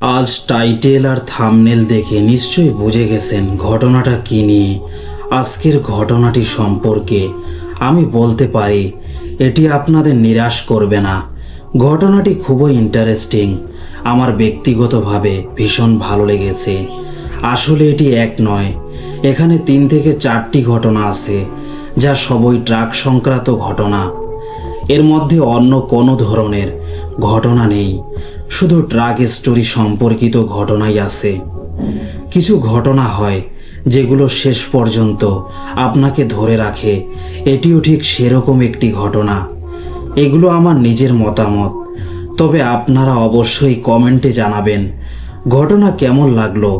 আজ টাইটেল আর থাম্বনেল দেখে নিশ্চয়ই বুঝে গেছেন ঘটনাটা কী নিয়ে। আজকের ঘটনাটি সম্পর্কে আমি বলতে পারি এটি আপনাদের নিরাশ করবে না। ঘটনাটি খুবই ইন্টারেস্টিং, আমার ব্যক্তিগতভাবে ভীষণ ভালো লেগেছে। আসলে এটি এক নয়, এখানে 3 থেকে 4টি ঘটনা আছে, যা সবই ট্রাক সংক্রান্ত ঘটনা। এর মধ্যে অন্য কোনো ধরনের ঘটনা নেই, শুধু ট্রাক স্টোরি সম্পর্কিত ঘটনাই আছে। কিছু ঘটনা হয় যেগুলো শেষ পর্যন্ত আপনাকে ধরে রাখে, এটিও ঠিক সেরকম একটি ঘটনা। এগুলো আমার নিজের মতামত, তবে আপনারা অবশ্যই কমেন্টে জানাবেন ঘটনা কেমন লাগলো।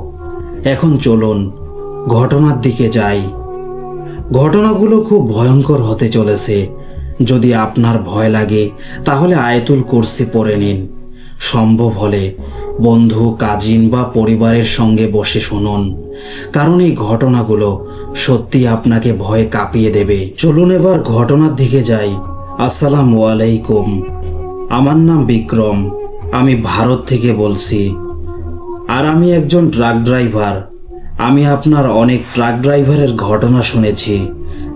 এখন চলুন ঘটনার দিকে যাই। ঘটনাগুলো খুব ভয়ঙ্কর হতে চলেছে। যদি আপনার ভয় লাগে তাহলে আয়াতুল কুরসি পড়ে নিন। সম্ভব হলে বন্ধু, কাজিন বা পরিবারের সঙ্গে বসে শুনুন, কারণ এই ঘটনাগুলো সত্যি আপনাকে ভয়ে কাঁপিয়ে দেবে। চলুন এবার ঘটনার দিকে যাই। আসসালামু আলাইকুম, আমার নাম বিক্রম, আমি ভারত থেকে বলছি, আর আমি একজন ট্রাক ড্রাইভার। আমি আপনার অনেক ট্রাক ড্রাইভারের ঘটনা শুনেছি,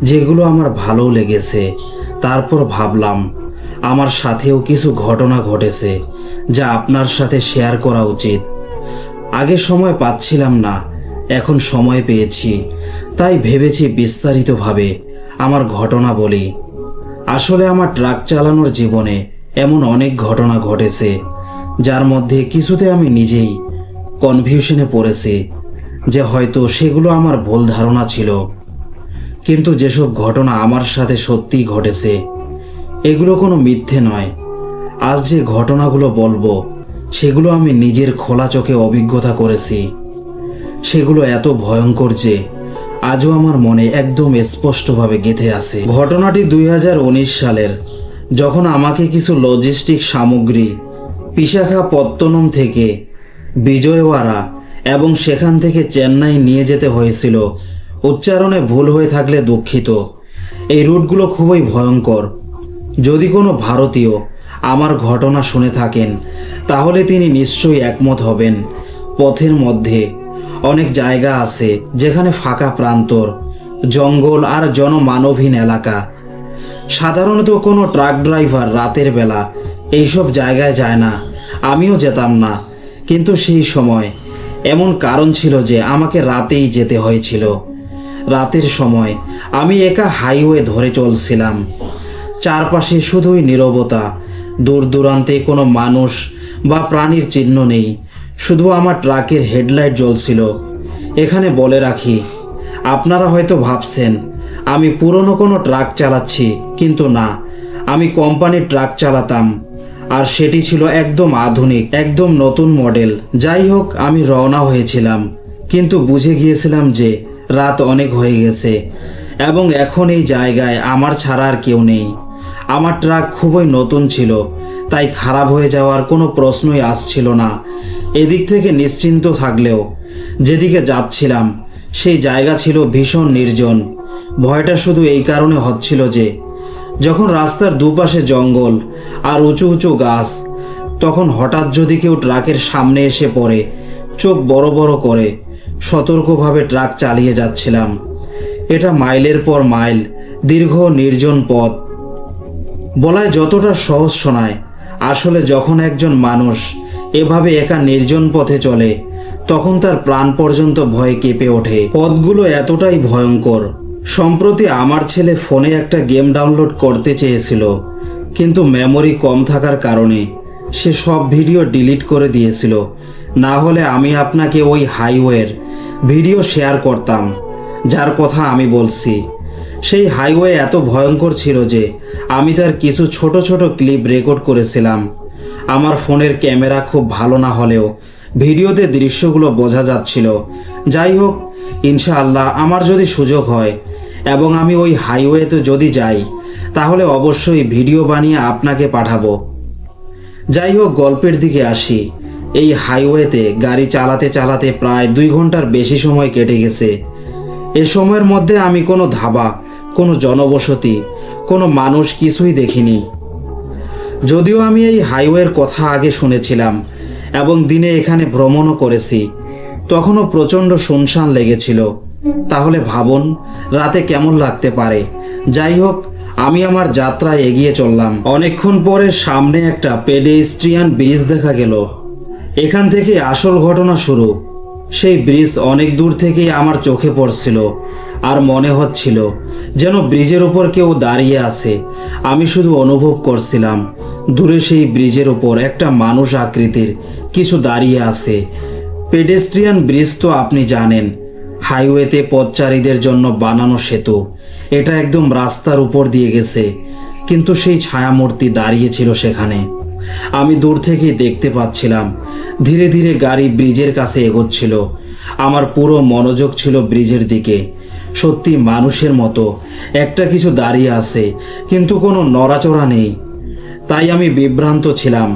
যেগুলো আমার ভালোও লেগেছে। তারপর ভাবলাম আমার সাথেও কিছু ঘটনা ঘটেছে যা আপনার সাথে শেয়ার করা উচিত। আগে সময় পাচ্ছিলাম না, এখন সময় পেয়েছি, তাই ভেবেছি বিস্তারিতভাবে আমার ঘটনা বলি। আসলে আমার ট্রাক চালানোর জীবনে এমন অনেক ঘটনা ঘটেছে, যার মধ্যে কিছুতে আমি নিজেই কনফিউশনে পড়েছি যে হয়তো সেগুলো আমার ভুল ধারণা ছিল। কিন্তু যেসব ঘটনা আমার সাথে সত্যিই ঘটেছে, এগুলো কোনো মিথ্যে নয়। আজ যে ঘটনাগুলো বলবো সেগুলো আমি নিজের খোলা চোখে অভিজ্ঞতা করেছি। সেগুলো এত ভয়ঙ্কর যে আজও আমার মনে একদম স্পষ্টভাবে গেঁথে আছে। ঘটনাটি 2019 সালের, যখন আমাকে কিছু লজিস্টিক সামগ্রী বিশাখাপত্তনম থেকে বিজয়ওয়াড়া এবং সেখান থেকে চেন্নাই নিয়ে যেতে হয়েছিল। উচ্চারণে ভুল হয়ে থাকলে দুঃখিত। এই রুটগুলো খুবই ভয়ঙ্কর। যদি কোনো ভারতীয় আমার ঘটনা শুনে থাকেন তাহলে তিনি নিশ্চয়ই একমত হবেন। পথের মধ্যে অনেক জায়গা আছে যেখানে ফাঁকা প্রান্তর, জঙ্গল আর জনমানবহীন এলাকা। সাধারণত কোনো ট্রাক ড্রাইভার রাতের বেলা এইসব জায়গায় যায় না, আমিও যেতাম না। কিন্তু সেই সময় এমন কারণ ছিল যে আমাকে রাতেই যেতে হয়েছিল। রাতের সময় আমি একা হাইওয়ে ধরে চলছিলাম। চারপাশে শুধুই নীরবতা, দূর দূরান্তে কোনো মানুষ বা প্রাণীর চিহ্ন নেই, শুধু আমার ট্রাকের হেডলাইট জ্বলছিল। এখানে বলে রাখি, আপনারা হয়তো ভাবছেন আমি পুরনো কোনো ট্রাক চালাচ্ছি, কিন্তু না, আমি কোম্পানির ট্রাক চালাতাম, আর সেটি ছিল একদম আধুনিক, একদম নতুন মডেল। যাই হোক, আমি রওনা হয়েছিলাম, কিন্তু বুঝে গিয়েছিলাম যে রাত অনেক হয়ে গেছে এবং এখন এই জায়গায় আমার ছাড়া আর কেউ নেই। আমার ট্রাক খুবই নতুন ছিল, তাই খারাপ হয়ে যাওয়ার কোনো প্রশ্নই আসছিল না। এদিক থেকে নিশ্চিন্ত থাকলেও যেদিকে যাচ্ছিলাম সেই জায়গা ছিল ভীষণ নির্জন। ভয়টা শুধু এই কারণে হচ্ছিল যে যখন রাস্তার দুপাশে জঙ্গল আর উঁচু উঁচু গাছ, তখন হঠাৎ যদি কেউ ট্রাকের সামনে এসে পড়ে। চোখ বড় বড় করে সতর্কভাবে ট্রাক চালিয়ে যাচ্ছিলাম। এটা মাইলের পর মাইল দীর্ঘ নির্জন পথ। বলায় যতটা সহজ শোনায়, আসলে যখন একজন মানুষ এভাবে একা নির্জন পথে চলে তখন তার প্রাণ পর্যন্ত ভয়ে কেঁপে ওঠে। পথগুলো এতটাই ভয়ঙ্কর। সম্প্রতি আমার ছেলে ফোনে একটা গেম ডাউনলোড করতে চেয়েছিল, কিন্তু মেমোরি কম থাকার কারণে সে সব ভিডিও ডিলিট করে দিয়েছিল। না হলে আমি আপনাকে ওই হাইওয়ের ভিডিও শেয়ার করতাম যার কথা আমি বলছি। সেই হাইওয়ে এত ভয়ঙ্কর ছিল যে আমি তার কিছু ছোট ছোট ক্লিপ রেকর্ড করেছিলাম। আমার ফোনের ক্যামেরা খুব ভালো না হলেও ভিডিওতে দৃশ্যগুলো বোঝা যাচ্ছিল। যাই হোক, ইনশাআল্লাহ আমার যদি সুযোগ হয় এবং আমি ওই হাইওয়েতে যদি যাই তাহলে অবশ্যই ভিডিও বানিয়ে আপনাকে পাঠাবো। যাই হোক, গল্পের দিকে আসি। এই হাইওয়েতে গাড়ি চালাতে চালাতে প্রায় 2 ঘন্টার বেশি সময় কেটে গেছে। এ সময়ের মধ্যে আমি কোনো ধাবা, কোনো জনবসতি, কোনো মানুষ কিছুই দেখিনি। যদিও আমি এই হাইওয়ের কথা আগে শুনেছিলাম এবং দিনে এখানে ভ্রমণও করেছি, তখনও প্রচণ্ড শুনশান লেগেছিল। তাহলে ভাবুন রাতে কেমন লাগতে পারে। যাই হোক, আমি আমার যাত্রায় এগিয়ে চললাম। অনেকক্ষণ পরে সামনে একটা পেডেস্ট্রিয়ান ব্রিজ দেখা গেল। এখান থেকে আসল ঘটনা শুরু। সেই ব্রিজ অনেক দূর থেকেই আমার চোখে পড়ছিল, আর মনে হচ্ছিল যেন ব্রিজের উপর কেউ দাঁড়িয়ে আছে। আমি শুধু অনুভব করছিলাম দূরে সেই ব্রিজের উপর একটা মানুষ আকৃতির কিছু দাঁড়িয়ে আছে। পেডেস্ট্রিয়ান ব্রিজ তো আপনি জানেন, হাইওয়েতে পথচারীদের জন্য বানানো সেতু। এটা একদম রাস্তার উপর দিয়ে গেছে, কিন্তু সেই ছায়ামূর্তি দাঁড়িয়ে ছিল সেখানে। আমি দূর থেকেই দেখতে পাচ্ছিলাম ধীরে ধীরে গাড়ি ব্রিজের কাছে এগোচ্ছিল। আমার পুরো মনোযোগ ছিল ব্রিজের দিকে। সত্যি মানুষের মতো একটা কিছু দাঁড়িয়ে আছে, কিন্তু কোনো নড়াচড়া নেই। তাই আমি বিভ্রান্ত ছিলাম।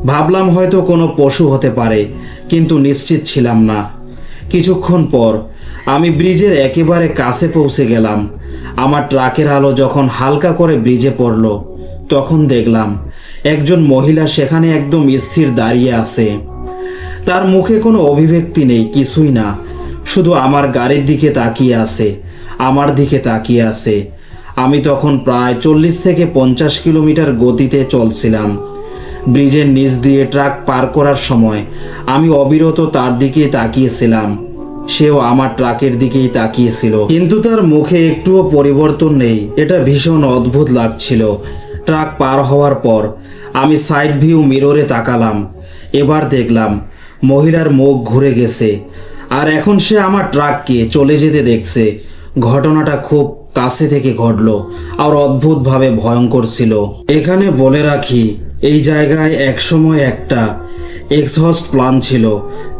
ভাবলাম হয়তো কোনো পশু হতে পারে, কিন্তু নিশ্চিত ছিলাম না। কিছুক্ষণ পর আমি ব্রিজের একেবারে কাছে পৌঁছে গেলাম। আমার ট্রাকের আলো যখন হালকা করে ব্রিজে পড়ল, তখন দেখলাম একজন মহিলা সেখানে একদম স্থির দাঁড়িয়ে আছে। তার মুখে কোনো অভিব্যক্তি নেই, কিছুই না, শুধু আমার গাড়ির দিকে তাকিয়ে আছে, আমার দিকে তাকিয়ে আছে। আমি তখন প্রায় 40 থেকে 50 কিলোমিটার গতিতে চলছিলাম। ব্রিজের নিচ দিয়ে ট্রাক পার করার সময় আমি অবিরত তার দিকেই তাকিয়েছিলাম। সেও আমার ট্রাকের দিকেই তাকিয়েছিল, কিন্তু তার মুখে একটুও পরিবর্তন নেই। এটা ভীষণ অদ্ভুত লাগছিল। ট্রাক পার হওয়ার পর আমি সাইড ভিউ মিররে তাকালাম। এবার দেখলাম মহিলার মুখ ঘুরে গেছে, আর এখন সে আমার ট্রাককে চলে যেতে দেখছে। ঘটনাটা খুব কাছে থেকে ঘটলো, আর অদ্ভুতভাবে ভয়ঙ্কর ছিল। এখানে বলে রাখি, এই জায়গায় একসময় একটা এক্সহস্ট প্ল্যান্ট ছিল,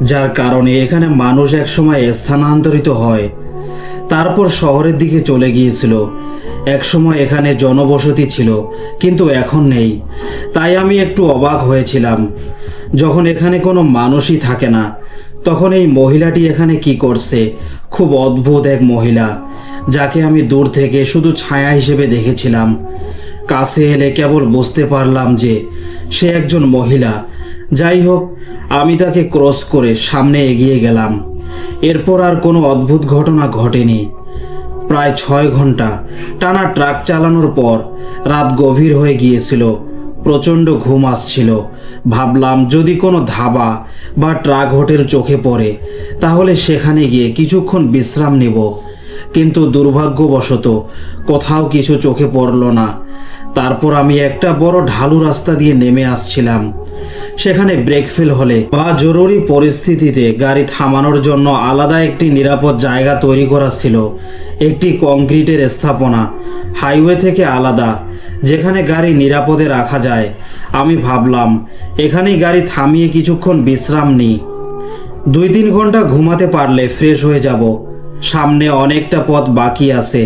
যার কারণে এখানে মানুষ একসময় স্থানান্তরিত হয়, তারপর শহরের দিকে চলে গিয়েছিল। একসময় এখানে জনবসতি ছিল, কিন্তু এখন নেই। তাই আমি একটু অবাক হয়েছিলাম যখন এখানে কোনো মানুষই থাকে না। তখন এই মহিলাটি এখানে কি করছে? খুব অদ্ভুত এক মহিলা, যাকে আমি দূর থেকে শুধু ছায়া হিসেবে দেখেছিলাম। কাছে এলে কেবল বুঝতে পারলাম যে সে একজন মহিলা। যাই হোক, আমি তাকে ক্রস করে সামনে এগিয়ে গেলাম। এরপর আর কোনো অদ্ভুত ঘটনা ঘটেনি। প্রায় 6 ঘন্টা টানা ট্রাক চালানোর পর রাত গভীর হয়ে গিয়েছিল। প্রচণ্ড ঘুম আসছিল। ভাবলাম যদি কোনো ধাবা বা ট্রাক হোটেল চোখে পড়ে, তাহলে সেখানে গিয়ে কিছুক্ষণ বিশ্রাম নেব। কিন্তু দুর্ভাগ্যবশত কোথাও কিছু চোখে পড়ল না। তারপর আমি একটা বড় ঢালু রাস্তা দিয়ে নেমে আসছিলাম। সেখানে ব্রেক ফেল হলে বা জরুরি পরিস্থিতিতে গাড়ি থামানোর জন্য আলাদা একটি নিরাপদ জায়গা তৈরি করা ছিল। একটি কংক্রিটের স্থাপনা, হাইওয়ে থেকে আলাদা, যেখানে গাড়ি নিরাপদে রাখা যায়। আমি ভাবলাম এখানেই গাড়ি থামিয়ে কিছুক্ষণ বিশ্রাম নিই। 2-3 ঘন্টা ঘুমাতে পারলে ফ্রেশ হয়ে যাব। সামনে অনেকটা পথ বাকি আছে।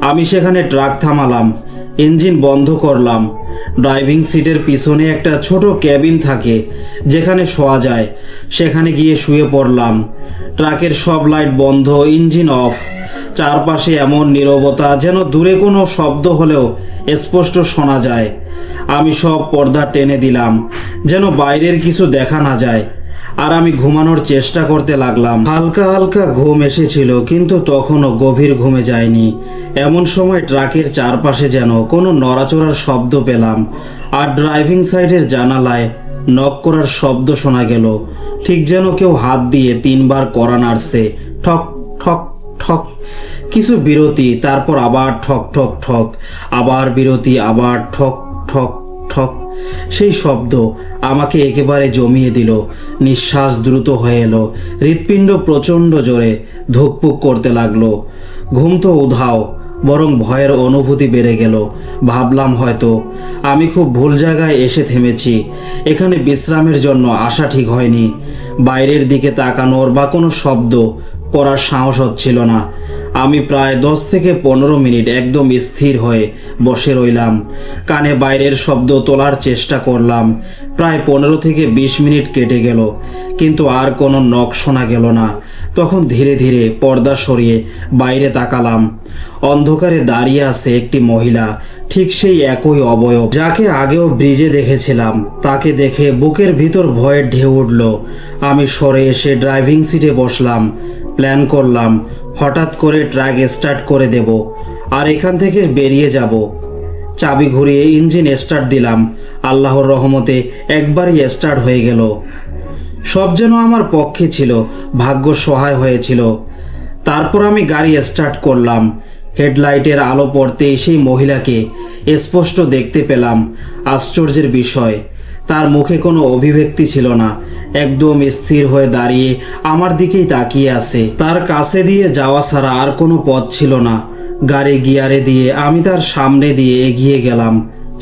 আমি সেখানে ট্রাক থামালাম, ইঞ্জিন বন্ধ করলাম। ড্রাইভিং সিটের পিছনে একটা ছোট ক্যাবিন থাকে, যেখানে শোয়া যায়। সেখানে গিয়ে শুয়ে পড়লাম। ট্রাকের সব লাইট বন্ধ, ইঞ্জিন অফ। চারপাশে এমন নীরবতা যেন দূরে কোনো শব্দ হলেও স্পষ্ট শোনা যায়। আমি সব পর্দা টেনে দিলাম যেন বাইরের কিছু দেখা না যায়, আর আমি ঘুমানোর চেষ্টা করতে লাগলাম। হালকা হালকা ঘুম এসেছিল, কিন্তু তখনও গভীর ঘুমে যায়নি। এমন সময় ট্রাকের চারপাশে যেন কোনো নড়াচড়ার শব্দ পেলাম, আর ড্রাইভিং সাইডের জানালায় নক করার শব্দ শোনা গেল। ঠিক যেন কেউ হাত দিয়ে 3 বার কড়া নাড়ছে। ঠক ঠক ঠক। কিছু বিরতি, তারপর আবার ঠক ঠক ঠক, আবার বিরতি, আবার ঠক ঠক ঠক। সেই শব্দ আমাকে একেবারে জমিয়ে দিল। নিঃশ্বাস দ্রুত হয়ে এলো, হৃৎপিণ্ড প্রচণ্ড জোরে ধুকপুক করতে লাগলো। ঘুম তো উধাও, বরং ভয়ের অনুভূতি বেড়ে গেল। ভাবলাম হয়তো আমি খুব ভুল জায়গায় এসে থেমেছি। এখানে বিশ্রামের জন্য আসা ঠিক হয়নি। বাইরের দিকে তাকানোর বা কোনো শব্দ করার সাহস হচ্ছিল না। আমি প্রায় 10 থেকে 15 মিনিট একদম স্থির হয়ে বসে রইলাম। কানে বাইরের শব্দ তোলার চেষ্টা করলাম। প্রায় 15 থেকে 20 মিনিট কেটে গেল, কিন্তু আর কোনো নখ শোনা গেল না। তখন ধীরে ধীরে পর্দা সরিয়ে বাইরে তাকালাম। অন্ধকারে দাঁড়িয়ে আছে একটি মহিলা, ঠিক সেই একই অবয়ব যাকে আগেও ব্রিজে দেখেছিলাম। তাকে দেখে বুকের ভিতর ভয়ের ঢেউ উঠল। আমি সরে এসে ড্রাইভিং সিটে বসলাম। প্ল্যান করলাম হঠাৎ করে ট্রাক স্টার্ট করে দেব আর এখান থেকে বেরিয়ে যাব। চাবি ঘুরিয়ে ইঞ্জিন স্টার্ট দিলাম। আল্লাহর রহমতে একবারই স্টার্ট হয়ে গেল। সব যেন আমার পক্ষে ছিল, ভাগ্য সহায় হয়েছিল। তারপর আমি গাড়ি স্টার্ট করলাম। হেডলাইটের আলো পড়তেই সেই মহিলাকে স্পষ্ট দেখতে পেলাম। আশ্চর্যের বিষয়, তার মুখে কোনো অভিব্যক্তি ছিল না। একদম স্থির হয়ে দাঁড়িয়ে আমার দিকেই তাকিয়ে আছে। তার কাছে দিয়ে যাওয়া ছাড়া আর কোনো পথ ছিল না। গাড়ি গিয়ারে দিয়ে আমি তার সামনে দিয়ে এগিয়ে গেলাম।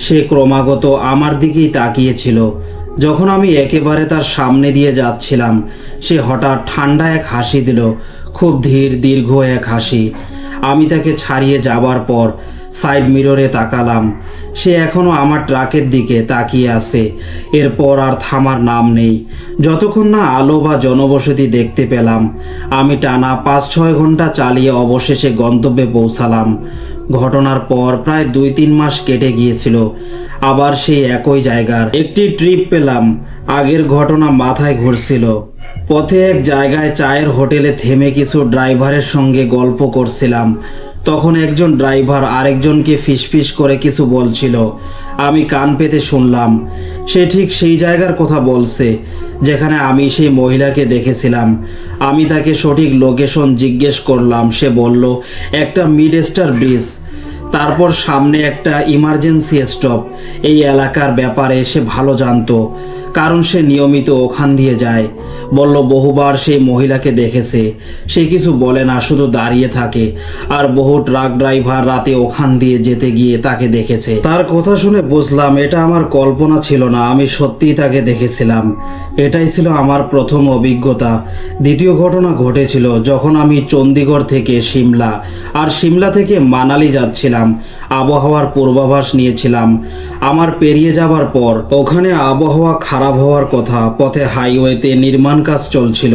সে ক্রমাগত আমার দিকেই তাকিয়েছিল। যখন আমি একেবারে তার সামনে দিয়ে যাচ্ছিলাম, সে হঠাৎ ঠান্ডা এক হাসি দিল, খুব ধীর দীর্ঘ এক হাসি। আমি তাকে ছাড়িয়ে যাবার পর সাইড মিররে তাকালাম। সে এখনও আমার ট্রাকের দিকে তাকিয়ে আছে। এরপর আর থামার নাম নেই, যতক্ষণ না আলো বা জনবসতি দেখতে পেলাম। আমি টানা 5-6 ঘন্টা চালিয়ে অবশেষে গন্তব্যে পৌঁছালাম। ঘটনার পর প্রায় 2-3 মাস কেটে গিয়েছিল। আবার সেই একই জায়গার একটি ট্রিপ পেলাম। আগের ঘটনা মাথায় ঘুরছিল। পথে এক জায়গায় চায়ের হোটেলে থেমে কিছু ড্রাইভারের সঙ্গে গল্প করছিলাম। তখন একজন ড্রাইভার আরেকজনকে ফিসফিস করে কিছু বলছিল। আমি কান পেতে শুনলাম। সে ঠিক সেই জায়গার কথা বলছে যেখানে আমি সেই মহিলাকে দেখেছিলাম। আমি তাকে সঠিক লোকেশন জিজ্ঞেস করলাম। সে বলল একটা মিড স্টার ব্রিজ, তারপর সামনে একটা ইমার্জেন্সি স্টপ। এই এলাকার ব্যাপারে সে ভালো জানতো, কারণ সে নিয়মিত ওখান দিয়ে যায়। বলল বহুবার সেই মহিলাকে দেখেছে। সে কিছু বলে না, শুধু দাঁড়িয়ে থাকে। আর বহু ট্রাক ড্রাইভার রাতে ওখান দিয়ে যেতে গিয়ে তাকে দেখেছে। তার কথা শুনে বুঝলাম এটা আমার কল্পনা ছিল না, আমি সত্যিই তাকে দেখেছিলাম। এটাই ছিল আমার প্রথম অভিজ্ঞতা। দ্বিতীয় ঘটনা ঘটেছিল যখন আমি চণ্ডীগড় থেকে সিমলা আর সিমলা থেকে মানালি যাচ্ছিলাম। আবহাওয়ার পূর্বাভাস নিয়েছিলাম। আমার পেরিয়ে যাবার পর ওখানে আবহাওয়া খারাপ হওয়ার কথা। পথে হাইওয়েতে নির্মাণ কাজ চলছিল।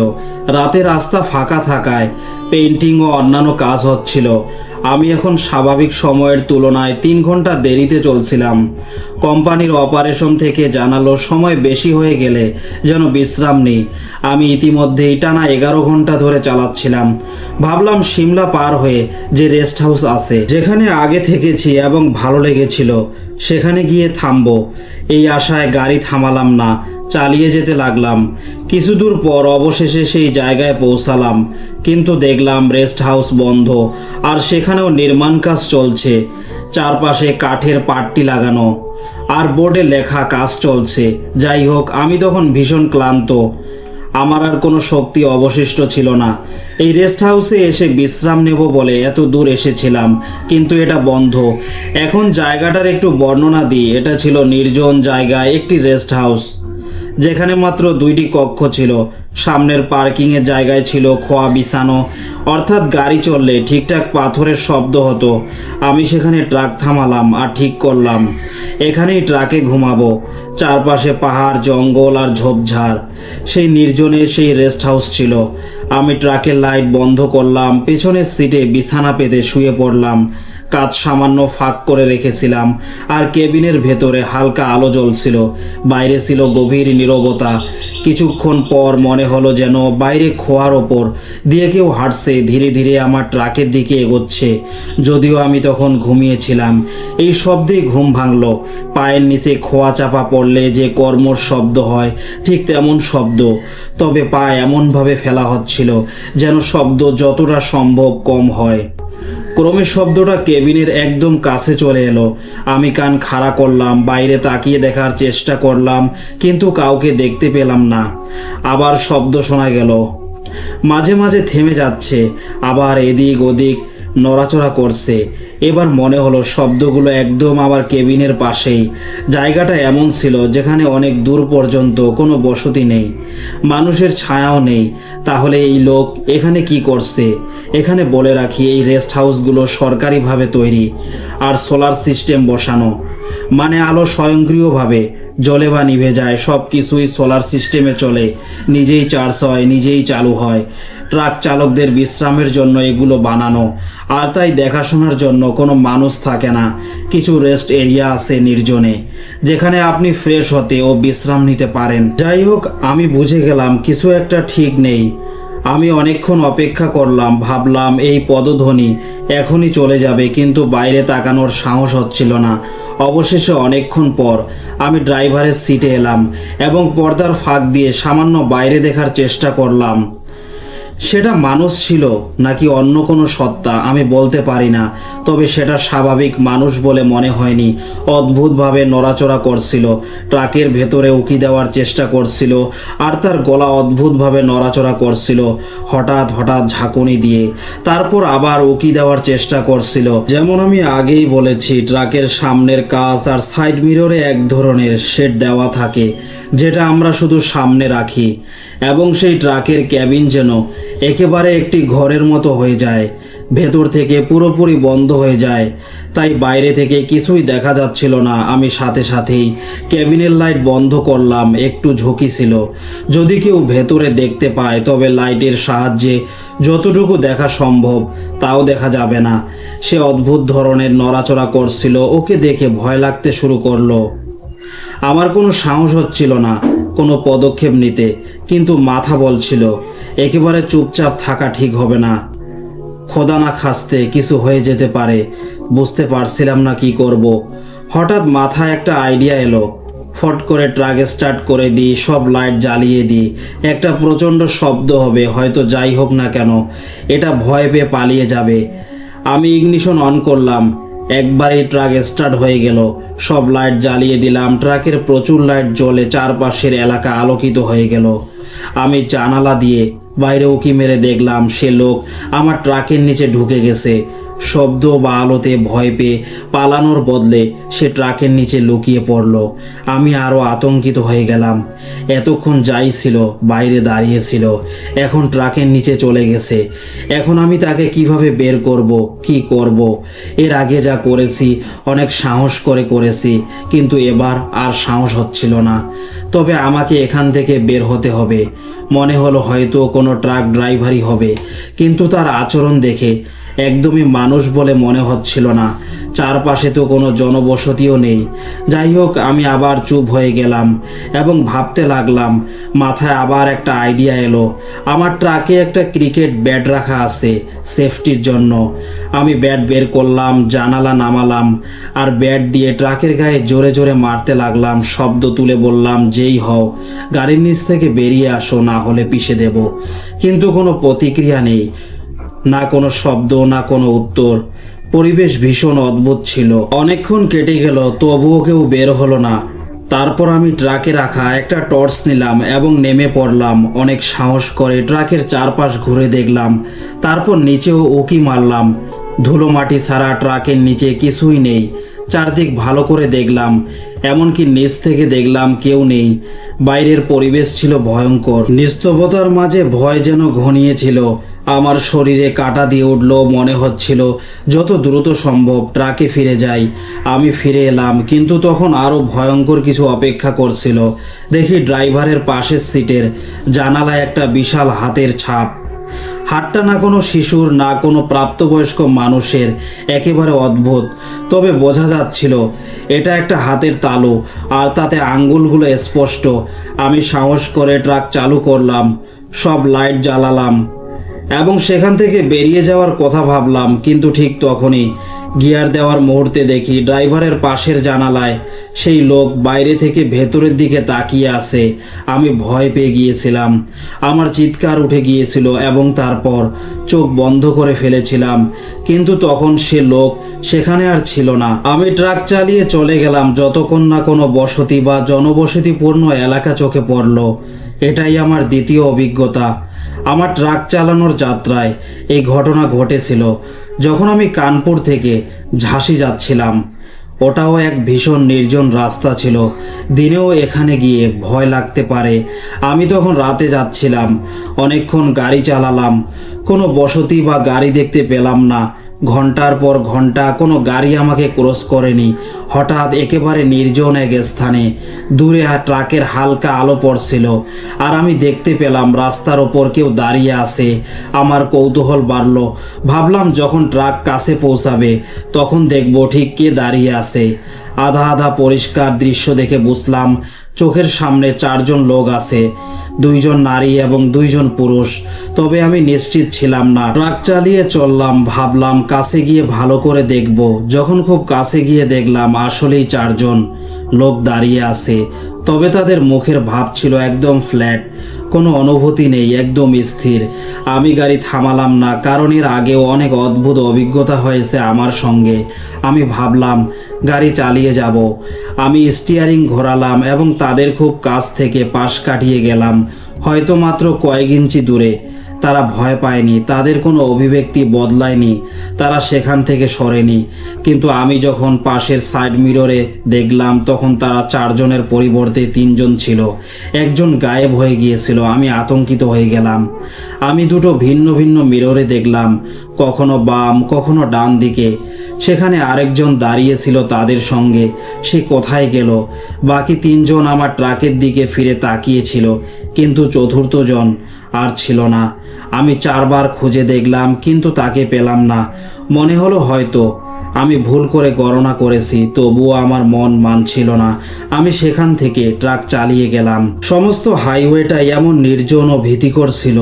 রাতে রাস্তা ফাঁকা থাকায় পেইন্টিং ও অন্যান্য কাজ হচ্ছিল। আমি এখন স্বাভাবিক সময়ের তুলনায় 3 ঘন্টা দেরিতে চলছিলাম। কোম্পানির অপারেশন থেকে জানালো সময় বেশি হয়ে গেলে যেন বিশ্রাম নেই। আমি ইতিমধ্যেই টানা 11 ঘন্টা ধরে চালাচ্ছিলাম। ভাবলাম সিমলা পার হয়ে যে রেস্ট হাউস আছে, যেখানে আগে থেকেছি এবং ভালো লেগেছিল, সেখানে গিয়ে থামবো। এই আশায় গাড়ি থামালাম না, চালিয়ে যেতে লাগলাম। কিছু দূর পর অবশেষে সেই জায়গায় পৌঁছালাম, কিন্তু দেখলাম রেস্ট হাউস বন্ধ আর সেখানেও নির্মাণ কাজ চলছে। চারপাশে কাঠের পাট্টি লাগানো আর বোর্ডে লেখা কাজ চলছে। যাই হোক, আমি তখন ভীষণ ক্লান্ত। আমার আর কোনো শক্তি অবশিষ্ট ছিল না। এই রেস্ট হাউসে এসে বিশ্রাম নেব বলে এত দূর এসেছিলাম, কিন্তু এটা বন্ধ। এখন জায়গাটার একটু বর্ণনা দিই। এটা ছিল নির্জন জায়গায় একটি রেস্ট হাউস, যেখানে মাত্র 2টি কক্ষ ছিল। সামনের পার্কিংয়ের জায়গায় ছিল খোয়া বিছানো, অর্থাৎ গাড়ি চললে ঠিকঠাক পাথরের শব্দ হতো। আমি সেখানে ট্রাক থামালাম আর ঠিক করলাম এখানেই ট্রাকে ঘুমাবো। চারপাশে পাহাড়, জঙ্গল আর ঝোপঝাড়। সেই নির্জনে সেই রেস্ট হাউস ছিল। আমি ট্রাকের লাইট বন্ধ করলাম, পেছনের সিটে বিছানা পেতে শুয়ে পড়লাম। কাজ সামান্য ফাঁক করে রেখেছিলাম আর কেবিনের ভেতরে হালকা আলো জ্বলছিল। বাইরে ছিল গভীর নীরবতা। কিছুক্ষণ পর মনে হলো যেন বাইরে খোয়ার ওপর দিয়ে কেউ হাঁটছে, ধীরে ধীরে আমার ট্রাকের দিকে এগোচ্ছে। যদিও আমি তখন ঘুমিয়েছিলাম। এই শব্দেই ঘুম ভাঙল। পায়ের নিচে খোয়া চাপা পড়লে যে কর্মর শব্দ হয়, ঠিক তেমন শব্দ। তবে পা এমনভাবে ফেলা হচ্ছিল যেন শব্দ যতটা সম্ভব কম হয়। ক্রমে শব্দটা কেবিনের একদম কাছে চলে এলো। আমি কান খাড়া করলাম, বাইরে তাকিয়ে দেখার চেষ্টা করলাম, কিন্তু কাউকে দেখতে পেলাম না। আবার শব্দ শোনা গেল, মাঝে মাঝে থেমে যাচ্ছে, আবার এদিক ওদিক। নড়াচড়া করছে। এবার মনে হলো শব্দগুলো একদম আমার কেবিনের পাশেই। জায়গাটা এমন ছিল যেখানে অনেক দূর পর্যন্ত কোনো বসতি নেই, মানুষের ছায়াও নেই। তাহলে এই লোক এখানে কি করছে? এখানে বলে রাখি, এই রেস্ট হাউসগুলো সরকারিভাবে তৈরি আর সোলার সিস্টেম বসানো, মানে আলো স্বয়ংক্রিয়ভাবে জ্বলে বা নিভে যায়। সব কিছুই সোলার সিস্টেমে চলে, নিজেই চার্জ হয়, নিজেই চালু হয়। ট্রাক চালকদের বিশ্রামের জন্য এগুলো বানানো, আর তাই দেখাশোনার জন্য কোনো মানুষ থাকে না। কিছু রেস্ট এরিয়া আছে নির্জনে, যেখানে আপনি ফ্রেশ হতে ও বিশ্রাম নিতে পারেন। যাই হোক, আমি বুঝে গেলাম কিছু একটা ঠিক নেই। আমি অনেকক্ষণ অপেক্ষা করলাম, ভাবলাম এই পদধ্বনি এখনই চলে যাবে, কিন্তু বাইরে তাকানোর সাহস হচ্ছিল না। অবশেষে অনেকক্ষণ পর আমি ড্রাইভারের সিটে এলাম এবং পর্দার ফাঁক দিয়ে সামান্য বাইরে দেখার চেষ্টা করলাম। সেটা মানুষ ছিল নাকি অন্য কোনো সত্তা আমি বলতে পারি না, তবে সেটা স্বাভাবিক মানুষ বলে মনে হয়নি। অদ্ভুতভাবে নড়াচড়া করছিল, ট্রাকের ভেতরে উকি দেওয়ার চেষ্টা করছিল, আর তার গলা অদ্ভুতভাবে নড়াচড়া করছিল, হঠাৎ হঠাৎ ঝাঁকুনি দিয়ে, তারপর আবার উকি দেওয়ার চেষ্টা করছিল। যেমন আমি আগেই বলেছি, ট্রাকের সামনের কাচ আর সাইড মিররে এক ধরনের শেড দেওয়া থাকে, যেটা আমরা শুধু সামনে রাখি, এবং সেই ট্রাকের ক্যাবিন যেন একেবারে একটি ঘরের মতো হয়ে যায়, ভেতর থেকে পুরোপুরি বন্ধ হয়ে যায়। তাই বাইরে থেকে কিছুই দেখা যাচ্ছিল না। আমি সাথে সাথেই ক্যাবিনের লাইট বন্ধ করলাম। একটু ঝুঁকি ছিল, যদি কেউ ভেতরে দেখতে পায় তবে লাইটের সাহায্যে যতটুকু দেখা সম্ভব তাও দেখা যাবে না। সে অদ্ভুত ধরনের নড়াচড়া করছিল, ওকে দেখে ভয় লাগতে শুরু করলো। আমার কোনো সাহস হচ্ছিল না কোনো পদক্ষেপ নিতে, কিন্তু মাথা বলছিল একেবারে চুপচাপ থাকা ঠিক হবে না, খোদা না খাস্তে কিছু হয়ে যেতে পারে। বুঝতে পারছিলাম না কি করব। হঠাৎ মাথায় একটা আইডিয়া এলো, ফট করে ট্রাক স্টার্ট করে দিই, সব লাইট জ্বালিয়ে দিই, একটা প্রচণ্ড শব্দ হবে, হয়তো যাই হোক না কেন এটা ভয় পেয়ে পালিয়ে যাবে। আমি ইগনিশন অন করলাম, একবারেই ট্রাক স্টার্ট হয়ে গেল। সব লাইট জ্বালিয়ে দিলাম, ট্রাকের প্রচুর লাইট জ্বলে চারপাশের এলাকা আলোকিত হয়ে গেল। আমি জানালা দিয়ে বাইরে উকি মেরে দেখলাম সে লোক আমার ট্রাকের নিচে ঢুকে গেছে। শব্দ বা আলোতে ভয় পেয়ে পালানোর বদলে সে ট্রাকের নিচে লুকিয়ে পড়ল। আমি আরও আতঙ্কিত হয়ে গেলাম। এতক্ষণ যাই ছিল বাইরে দাঁড়িয়েছিল, এখন ট্রাকের নিচে চলে গেছে। এখন আমি তাকে কিভাবে বের করব, কি করব? এর আগে যা করেছি অনেক সাহস করে করেছি, কিন্তু এবার আর সাহস হচ্ছিল না। তবে আমাকে এখান থেকে বের হতে হবে। মনে হলো হয়তো কোনো ট্রাক ড্রাইভারই হবে, কিন্তু তার আচরণ দেখে একদমই মানুষ বলে মনে হচ্ছিল না। চারপাশে তো কোনো জনবসতিও নেই। যাই হোক, আমি আবার চুপ হয়ে গেলাম এবং ভাবতে লাগলাম। মাথায় আবার একটা আইডিয়া এলো। আমার ট্রাকে একটা ক্রিকেট ব্যাট রাখা আছে সেফটির জন্য। আমি ব্যাট বের করলাম, জানালা নামালাম, আর ব্যাট দিয়ে ট্রাকের গায়ে জোরে জোরে মারতে লাগলাম। শব্দ তুলে বললাম, যেই হও গাড়ির নিচ থেকে বেরিয়ে আসো, না হলে পিষে দেব। কিন্তু কোনো প্রতিক্রিয়া নেই, না কোনো শব্দ, না কোনো উত্তর। পরিবেশ ভীষণ অদ্ভুত ছিল। অনেকক্ষণ কেটে গেল, তবুও কেউ বের হলো না। তারপর আমি ট্রাকে রাখা একটা টর্চ নিলাম এবং নেমে পড়লাম। অনেক সাহস করে ট্রাকের চারপাশ ঘুরে দেখলাম, তারপর নিচেও উকি মারলাম। ধুলো মাটি ছাড়া ট্রাকের নিচে কিছুই নেই। চারদিক ভালো করে দেখলাম, এমনকি নিচ থেকে দেখলাম কেউ নেই। বাইরের পরিবেশ ছিল ভয়ঙ্কর। নিস্তব্ধতার মাঝে ভয় যেন ঘনিয়েছিল। আমার শরীরে কাঁটা দিয়ে উঠল। মনে হচ্ছিল যত দ্রুত সম্ভব ট্রাকে ফিরে যাই। আমি ফিরে এলাম, কিন্তু তখন আরও ভয়ঙ্কর কিছু অপেক্ষা করছিল। দেখি ড্রাইভারের পাশের সিটের জানালায় একটা বিশাল হাতের ছাপ। হাতটা না কোনো শিশুর, না কোনো প্রাপ্তবয়স্ক মানুষের, একেবারে অদ্ভুত। তবে বোঝা যাচ্ছিল এটা একটা হাতের তালু, আর তাতে আঙ্গুলগুলো স্পষ্ট। আমি সাহস করে ট্রাক চালু করলাম, সব লাইট জ্বালালাম এবং সেখান থেকে বেরিয়ে যাওয়ার কথা ভাবলাম। কিন্তু ঠিক তখনই গিয়ার দেওয়ার মুহূর্তে দেখি ড্রাইভারের পাশের জানালায় সেই লোক বাইরে থেকে ভেতরের দিকে তাকিয়ে আছে। আমি ভয় পেয়ে গিয়েছিলাম, আমার চিৎকার উঠে গিয়েছিল এবং তারপর চোখ বন্ধ করে ফেলেছিলাম। কিন্তু তখন সে লোক সেখানে আর ছিল না। আমি ট্রাক চালিয়ে চলে গেলাম যতক্ষণ না কোনো বসতি বা জনবসতিপূর্ণ এলাকা চোখে পড়ল। এটাই আমার দ্বিতীয় অভিজ্ঞতা। আমার ট্রাক চালানোর যাত্রায় এই ঘটনা ঘটেছিল যখন আমি কানপুর থেকে ঝাঁসি যাচ্ছিলাম। ওটাও এক ভীষণ নির্জন রাস্তা ছিল। দিনেও এখানে গিয়ে ভয় লাগতে পারে। আমি তখন রাতে যাচ্ছিলাম, অনেকক্ষণ গাড়ি চালালাম, কোনো বসতি বা গাড়ি দেখতে পেলাম না। ঘন্টার পর ঘন্টা কোনো গাড়ি আমাকে ক্রস করেনি। হঠাৎ একেবারে নির্জন এক স্থানে দূরে ট্রাকের হালকা আলো পড়ছিল, আর আমি দেখতে পেলাম রাস্তার ওপর কেউ দাঁড়িয়ে আছে। আমার কৌতূহল বাড়ল। ভাবলাম যখন ট্রাক কাছে পৌঁছাবে তখন দেখব ঠিক কে দাঁড়িয়ে আছে। আধা আধা পরিষ্কার দৃশ্য দেখে বুঝলাম চোখের সামনে 4 জন লোক আছে, 2 জন নারী এবং 2 জন পুরুষ। তবে আমি নিশ্চিত ছিলাম না। ট্রাক চালিয়ে চললাম, ভাবলাম কাছে গিয়ে ভালো করে দেখব। যখন খুব কাছে গিয়ে দেখলাম আসলেই 4 জন লোক দাঁড়িয়ে আছে। তবে তাদের মুখের ভাব ছিল একদম ফ্ল্যাট, কোনো অনুভূতি নেই, একদম স্থির। আমি গাড়ি থামালাম না, কারণ এর আগেও অনেক অদ্ভুত অভিজ্ঞতা হয়েছে আমার সঙ্গে। আমি ভাবলাম গাড়ি চালিয়ে যাব। আমি স্টিয়ারিং ঘোরালাম এবং তাদের খুব কাছ থেকে পাশ কাটিয়ে গেলাম, হয়তো মাত্র কয়েক ইঞ্চি দূরে। তারা ভয় পায়নি, তাদের কোনো অভিব্যক্তি বদলায়নি, তারা সেখান থেকে সরেনি। কিন্তু আমি যখন পাশের সাইড মিররে দেখলাম তখন তারা 4 জনের পরিবর্তে 3 জন ছিল। একজন গায়েব হয়ে গিয়েছিল। আমি আতঙ্কিত হয়ে গেলাম। আমি দুটো ভিন্ন ভিন্ন মিররে দেখলাম, কখনো বাম কখনো ডান দিকে। সেখানে আরেকজন দাঁড়িয়েছিল তাদের সঙ্গে। সে কোথায় গেল? বাকি 3 জন আমার ট্রাকের দিকে ফিরে তাকিয়েছিল, কিন্তু চতুর্থ জন আর ছিল না। আমি 4 বার খুঁজে দেখলাম, কিন্তু তাকে পেলাম না। মনে হলো হয়তো আমি ভুল করে গণনা করেছি, তবুও আমার মন মানছিল না। আমি সেখান থেকে ট্রাক চালিয়ে গেলাম। সমস্ত হাইওয়েটা এমন নির্জন ও ভীতিকর ছিল।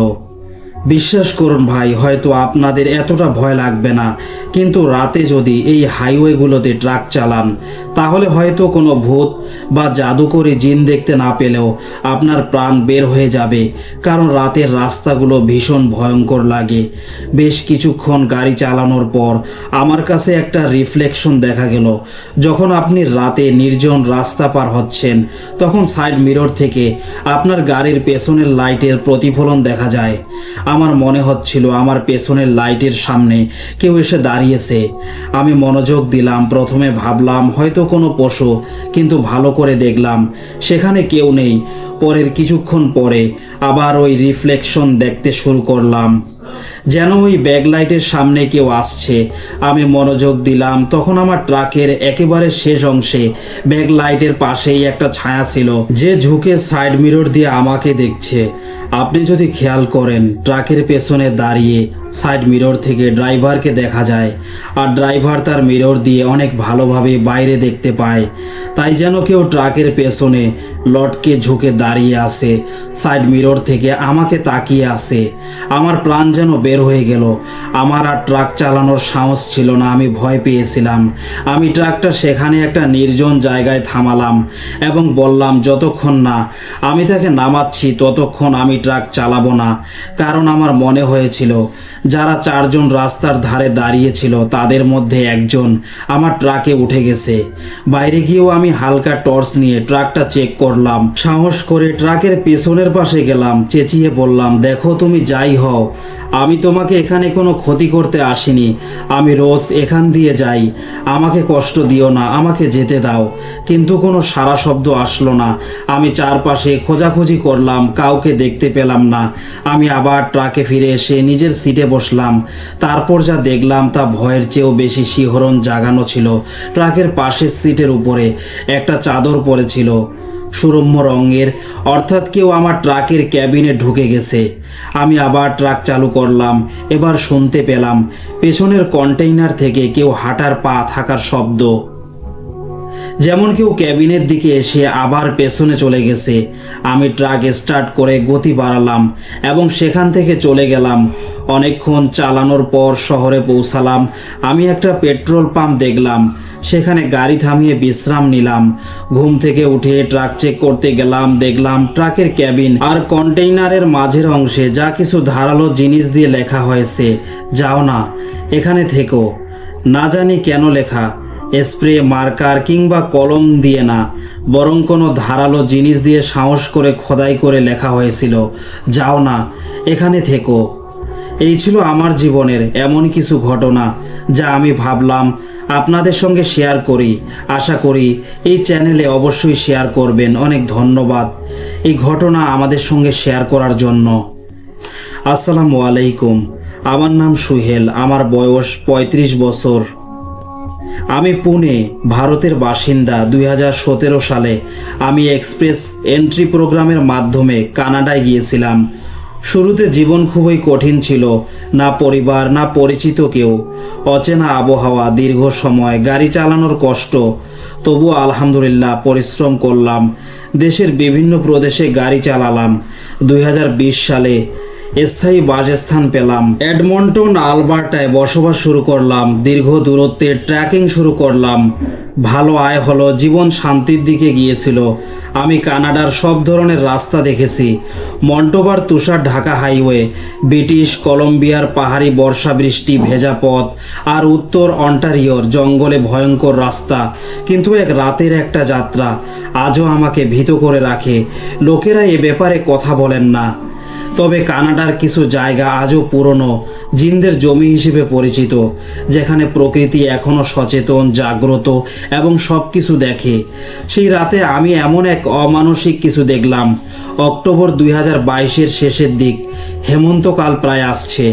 বিশ্বাস করুন ভাই, হয়তো আপনাদের এতটা ভয় লাগবে না, কিন্তু রাতে যদি এই হাইওয়েগুলোতে ট্রাক চালান তাহলে হয়তো কোনো ভূত বা জাদুকরী জিন দেখতে না পেলেও আপনার প্রাণ বের হয়ে যাবে, কারণ রাতের রাস্তাগুলো ভীষণ ভয়ঙ্কর লাগে। বেশ কিছুক্ষণ গাড়ি চালানোর পর আমার কাছে একটা রিফ্লেকশন দেখা গেল। যখন আপনি রাতে নির্জন রাস্তা পার হচ্ছেন তখন সাইড মিরর থেকে আপনার গাড়ির পেছনের লাইটের প্রতিফলন দেখা যায়। আমার মনে হচ্ছিল আমার পেছনের লাইটের সামনে কেউ এসে দাঁড়িয়েছে। আমি মনোযোগ দিলাম। প্রথমে ভাবলাম হয়তো কোনো পশু, কিন্তু ভালো করে দেখলাম সেখানে কেউ নেই। পরের কিছুক্ষণ পরে আবার ওই রিফ্লেকশন দেখতে শুরু করলাম, যেন ওই ব্যাকলাইটের সামনে কেউ আসছে। আমি মনোযোগ দিলাম। তখন আমার ট্রাকের একেবারে শেষ অংশে ব্যাকলাইটের পাশেই একটা ছায়া ছিল, যে ঝুঁকে সাইড মিরর দিয়ে আমাকে দেখছে। আপনি যদি খেয়াল করেন ট্রাকের পেছনে দাঁড়িয়ে সাইড মিরর থেকে ড্রাইভারকে দেখা যায়, আর ড্রাইভার তার মিরর দিয়ে অনেক ভালোভাবে বাইরে দেখতে পায়। তাই যেন কেউ ট্রাকের পেছনে লটকে ঝুঁকে দাঁড়িয়ে আছে, সাইড মিরর থেকে আমাকে তাকিয়ে আছে। আমার প্রাণ যেন বের হয়ে গেল। আমার আর ট্রাক চালানোর সাহস ছিল না। আমি ভয় পেয়েছিলাম। আমি ট্রাকটা সেখানে একটা নির্জন জায়গায় থামালাম এবং বললাম যতক্ষণ না আমি তাকে নামাচ্ছি ততক্ষণ আমি ট্রাক চালাবো না। কারণ আমার মনে হয়েছিল যারা 4 জন রাস্তার ধারে দাঁড়িয়েছিল তাদের মধ্যে একজন আমার ট্রাকে উঠে গেছে। বাইরে গিয়েও আমি হালকা টর্চ নিয়ে ট্রাকটা চেক করলাম। সাহস করে ট্রাকের পেছনের পাশে গেলাম, চেঁচিয়ে বললাম, দেখো তুমি যাই হও, আমি তোমাকে এখানে কোনো ক্ষতি করতে আসিনি। আমি রোজ এখান দিয়ে যাই, আমাকে কষ্ট দিও না, আমাকে যেতে দাও। কিন্তু কোনো সারা শব্দ আসলো না। আমি চারপাশে খোঁজাখুঁজি করলাম, কাউকে দেখতে পেলাম না। আমি আবার ট্রাকে ফিরে এসে নিজের সিটে বসলাম। তারপর যা দেখলাম তা ভয়ের চেয়েও বেশি শিহরণ জাগানো ছিল। ট্রাকের পাশের সিটের উপরে একটা চাদর পড়েছিল, সুরম্য রঙের, অর্থাৎ কেউ আমার ট্রাকের ক্যাবিনে ঢুকে গেছে। আমি আবার ট্রাক চালু করলাম। এবার শুনতে পেলাম পেছনের কন্টেইনার থেকে কেউ হাঁটার পা থাকার শব্দ, যেমন কেউ ক্যাবিনের দিকে এসে আবার পেছনে চলে গেছে। আমি ট্রাক স্টার্ট করে গতি বাড়ালাম এবং সেখান থেকে চলে গেলাম। অনেকক্ষণ চালানোর পর শহরে পৌঁছালাম। আমি একটা পেট্রোল পাম্প দেখলাম, সেখানে গাড়ি থামিয়ে বিশ্রাম নিলাম। ঘুম থেকে উঠে ট্রাক চেক করতে গেলাম। দেখলাম ট্রাকের ক্যাবিন আর কন্টেইনারের মাঝের অংশে যা কিছু ধারালো জিনিস দিয়ে লেখা হয়েছে, যাও না, এখানে থেকো। না জানি কেন লেখা, স্প্রে, মার্কার কিংবা কলম দিয়ে না, বরং কোনো ধারালো জিনিস দিয়ে সাহস করে খোদাই করে লেখা হয়েছিল, যাও না, এখানে থেকো। এই ছিল আমার জীবনের এমন কিছু ঘটনা যা আমি ভাবলাম আপনাদের সঙ্গে শেয়ার করি। আশা করি এই চ্যানেলে অবশ্যই শেয়ার করবেন। অনেক ধন্যবাদ এই ঘটনা আমাদের সঙ্গে শেয়ার করার জন্য। আসসালামু আলাইকুম। আমার নাম সুহেল, আমার বয়স ৩৫ বছর। আমি পুনে, ভারতের বাসিন্দা। ২০১৭ সালে আমি এক্সপ্রেস এন্ট্রি প্রোগ্রামের মাধ্যমে কানাডায় গিয়েছিলাম। শুরুতে জীবন খুবই কঠিন ছিল, না পরিবার না পরিচিত কেউ, অচেনা আবহাওয়া, দীর্ঘ সময় গাড়ি চালানোর কষ্ট। তবুও আলহামদুলিল্লাহ পরিশ্রম করলাম, দেশের বিভিন্ন প্রদেশে গাড়ি চালালাম। ২০২০ সালে স্থায়ী বাসস্থান পেলাম। এডমন্টন, আলবার্টায় বসবাস শুরু করলাম। দীর্ঘ দূরত্বে ট্রেকিং শুরু করলাম। ভালো আয় হলো, জীবন শান্তির দিকে গিয়েছিল। আমি কানাডার সব ধরনের রাস্তা দেখেছি। মন্টোবার তুষার ঢাকা হাইওয়ে, ব্রিটিশ কলম্বিয়ার পাহাড়ি বর্ষা বৃষ্টি ভেজা পথ, আর উত্তর অন্টারিওর জঙ্গলে ভয়ঙ্কর রাস্তা। কিন্তু এক রাতের একটা যাত্রা আজও আমাকে ভীত করে রাখে। লোকেরা এ ব্যাপারে কথা বলেন না, তবে কানাডার কিছু জায়গা আজও পুরনো জিনদের জমি হিসেবে পরিচিত, যেখানে প্রকৃতি এখনও সচেতন, জাগ্রত এবং সব কিছু দেখে। সেই রাতে আমি এমন এক অমানসিক কিছু দেখলাম। অক্টোবর ২০২২-এর শেষের দিক, হেমন্তকাল প্রায় আসছে।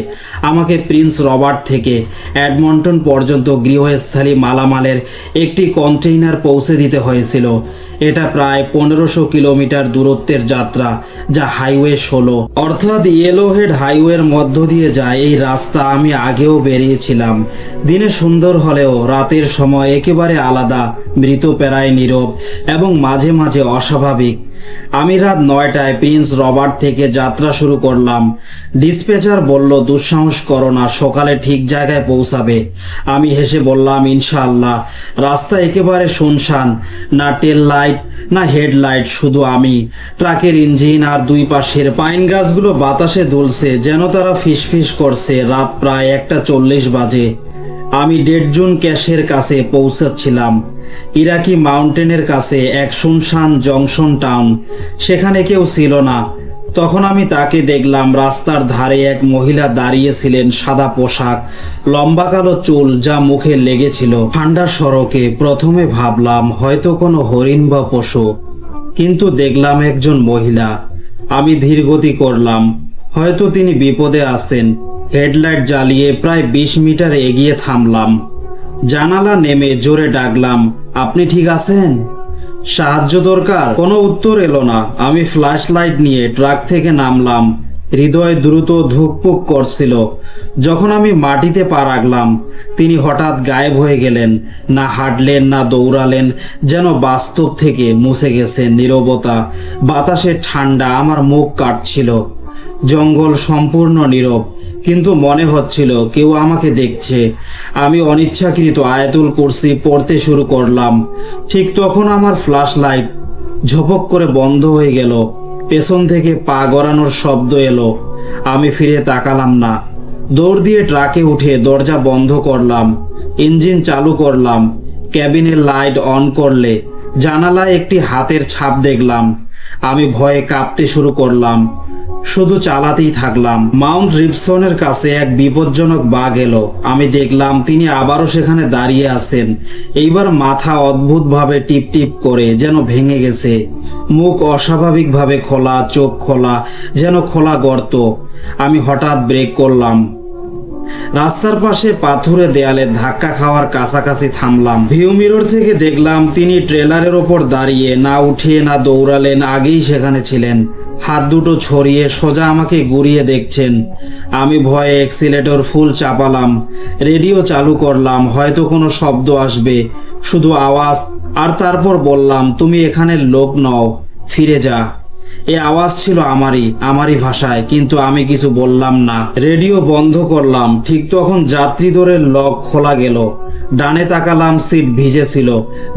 আমাকে প্রিন্স রবার্ট থেকে এডমন্টন পর্যন্ত গৃহস্থালী মালামালের একটি কন্টেইনার পৌঁছে দিতে হয়েছিল। এটা প্রায় ১৫০০ কিলোমিটার দূরত্বের যাত্রা, যা হাইওয়ে ১৬ অর্থাৎ ইয়েলোহেড হাইওয়ের মধ্য দিয়ে যায়। এই রাস্তা আমি আগেও বেরিয়েছিলাম। দিনে সুন্দর হলেও রাতের সময় একেবারে আলাদা, মৃতপ্রায়, নীরব এবং মাঝে মাঝে অস্বাভাবিক। আমি রাত ৯টায় প্রিন্স রবার্ট থেকে যাত্রা শুরু করলাম। ডিসপ্যাচার বলল, দুঃসাহস করো না, সকালে ঠিক জায়গায় পৌঁছাবে। আমি হেসে বললাম, ইনশাআল্লাহ। রাস্তা একেবারে শুনশান, না টেল লাইট না হেডলাইট, শুধু আমি, ট্রাকের ইঞ্জিন আর দুই পাশের পাইন গাছগুলো বাতাসে দুলছে, যেন তারা ফিসফিস করছে। রাত প্রায় ১:৪০ বাজে। আমি ১.৫ জুন ক্যাশের কাছে পৌঁছাচ্ছিলাম, ইরাকি মাউন্টেনের কাছে, এক শুনশান জংশন টাউন। সেখানে কেউ ছিল না। তখন আমি তাকে দেখলাম। রাস্তার ধারে এক মহিলা দাঁড়িয়েছিলেন, সাদা পোশাক, লম্বা কালো চুল যা মুখে লেগেছিল। ঠান্ডা সড়কে প্রথমে ভাবলাম হয়তো কোনো হরিণ বা পশু, কিন্তু দেখলাম একজন মহিলা। আমি ধীর গতি করলাম, হয়তো তিনি বিপদে আছেন। হেডলাইট জ্বালিয়ে প্রায় ২০ মিটার এগিয়ে থামলাম। জানালা নেমে জোরে ডাকলাম, আপনি ঠিক আছেন? সাহায্য দরকার? কোনো উত্তর এলো না। আমি ফ্ল্যাশ লাইট নিয়ে ট্রাক থেকে নামলাম। হৃদয় দ্রুত ধুকপুক করছিল। যখন আমি মাটিতে পা রাখলাম, তিনি হঠাৎ গায়েব হয়ে গেলেন। না হাঁটলেন না দৌড়ালেন, যেন বাস্তব থেকে মুছে গেছেন। নীরবতা, বাতাসের ঠান্ডা আমার মুখ কাটছিল। জঙ্গল সম্পূর্ণ নীরব, কিন্তু মনে হচ্ছিল কেউ আমাকে দেখছে। আমি অনিচ্ছাকৃত আয়াতুল কুরসি পড়তে শুরু করলাম। ঠিক তখন আমার ফ্ল্যাশ লাইট ঝপক করে বন্ধ হয়ে গেল। পেছন থেকে পা গড়ানোর শব্দ এলো। আমি ফিরে তাকালাম না। দৌড় দিয়ে ট্রাকে উঠে দরজা বন্ধ করলাম, ইঞ্জিন চালু করলাম। ক্যাবিনের লাইট অন করলে জানালায় একটি হাতের ছাপ দেখলাম। আমি ভয়ে কাঁপতে শুরু করলাম, শুধু চালাতেই থাকলাম। মাউন্ট রিপসনের কাছে এক বিপজ্জনক বাঘ এলো। আমি দেখলাম তিনি আবারও সেখানে দাঁড়িয়ে আছেন। এইবার মাথা অদ্ভুতভাবে টিপ টিপ করে, যেন ভেঙে গেছে। মুখ অস্বাভাবিকভাবে খোলা, চোখ খোলা, যেন খোলা গর্ত। আমি হঠাৎ ব্রেক করলাম। রাস্তার পাশে পাথুরে দেয়ালে ধাক্কা খাওয়ার কাছাকাছি থামলাম। ভিউ মিরর থেকে দেখলাম তিনি ট্রেলারের ওপর দাঁড়িয়ে, না উঠিয়ে না দৌড়ালেন, আগেই সেখানে ছিলেন। হাত দুটো ছড়িয়ে সোজা আমাকে ঘুরিয়ে দেখছেন। আমি ভয়ে অ্যাক্সিলেটর ফুল চাপালাম, রেডিও চালু করলাম, হয়তো কোনো শব্দ আসবে, শুধু আওয়াজ। আর তারপর বললাম, তুমি এখানের লোক নও, ফিরে যা। এ আওয়াজ ছিল আমারই ভাষায়, কিন্তু আমি কিছু বললাম না। রেডিও বন্ধ করলাম। ঠিক তখন যাত্রী দরের লক খোলা গেল। ডানে তাকালাম, সিট ভিজে ছিল,